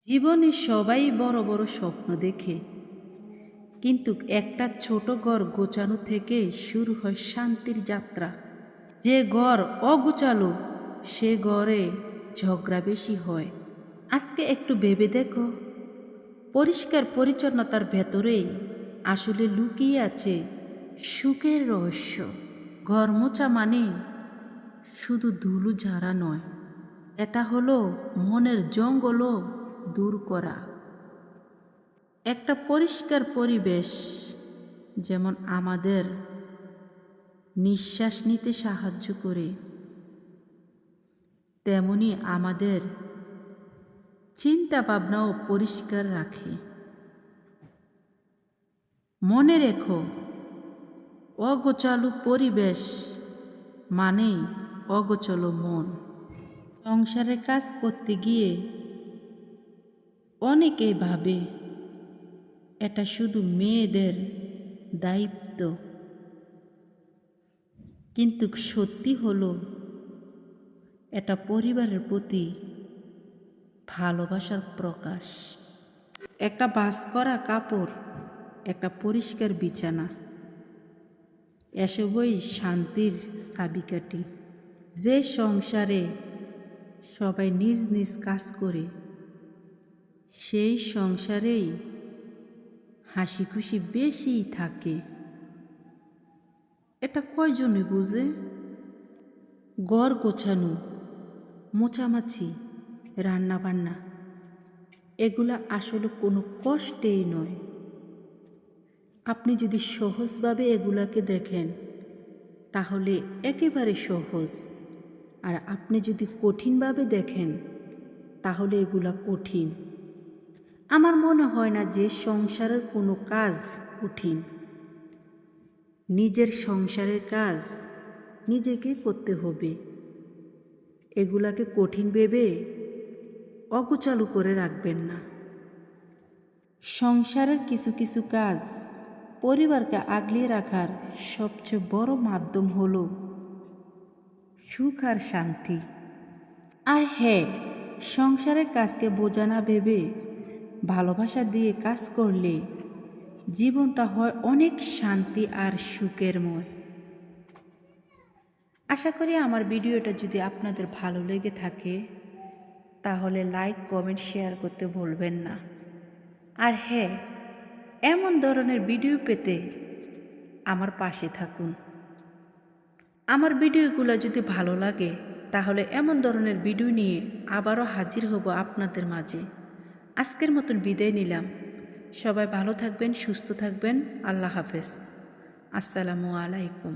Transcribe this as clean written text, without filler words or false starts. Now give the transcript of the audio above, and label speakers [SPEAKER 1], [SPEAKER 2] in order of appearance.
[SPEAKER 1] জীবনে সবাই বড় বড় স্বপ্ন দেখে, কিন্তু একটা ছোট ঘর গোছানো থেকে শুরু হয় শান্তির যাত্রা। যে ঘর অগোছালো সে ঘরে ঝগড়া বেশি হয়। আজকে একটু ভেবে দেখো, পরিষ্কার পরিচ্ছন্নতার ভেতরেই আসলে লুকিয়ে আছে সুখের রহস্য। ঘর মোছা মানে শুধু ধুলো ঝাড়া নয়, এটা হলো মনের জঙ্গলও দূর করা। একটা পরিষ্কার পরিবেশ যেমন আমাদের নিঃশ্বাস নিতে সাহায্য করে, তেমনি আমাদের চিন্তা ভাবনাও পরিষ্কার রাখে। মনে রেখো, অগোছালো পরিবেশ মানেই অগোছালো মন। সংসারের কাজ করতে গিয়ে অনেকেই ভাবে এটা শুধু মেয়েদের দায়িত্ব, কিন্তু সত্যি হলো এটা পরিবারের প্রতি ভালোবাসার প্রকাশ। একটা ভাঁজ করা কাপড়, একটা পরিষ্কার বিছানা, এসবই শান্তির চাবিকাঠি। যে সংসারে সবাই নিজ নিজ কাজ করে, সেই সংসারেই হাসি খুশি বেশি থাকে। এটা কয়জনে বুঝে? ঘর গোছানো, মোছামাছি, রান্নাবান্না, এগুলা আসলে কোনো কষ্টেই নয়। আপনি যদি সহজভাবে এগুলাকে দেখেন তাহলে একেবারে সহজ, আর আপনি যদি কঠিনভাবে দেখেন তাহলে এগুলা কঠিন। আমার মনে হয় না যে সংসারের কোনো কাজ কঠিন। নিজের সংসারের কাজ নিজেকে করতে হবে। এগুলাকে কঠিন ভেবে অগোছালো করে রাখবেন না। সংসারের কিছু কিছু কাজ পরিবারকে আগলিয়ে রাখার সবচেয়ে বড় মাধ্যম হলো সুখ আর শান্তি। আর হ্যাঁ, সংসারের কাজকে বোঝা না ভেবে ভালোবাসা দিয়ে কাজ করলে জীবনটা হয় অনেক শান্তি আর সুখেরময়। আশা করি আমার ভিডিওটা যদি আপনাদের ভালো লেগে থাকে তাহলে লাইক, কমেন্ট, শেয়ার করতে ভুলবেন না। আর হ্যাঁ, এমন ধরনের ভিডিও পেতে আমার পাশে থাকুন। আমার ভিডিওগুলো যদি ভালো লাগে তাহলে এমন ধরনের ভিডিও নিয়ে আবারও হাজির হব আপনাদের মাঝে। আজকের মতন বিদায় নিলাম। সবাই ভালো থাকবেন, সুস্থ থাকবেন। আল্লাহ হাফেজ। আসসালামু আলাইকুম।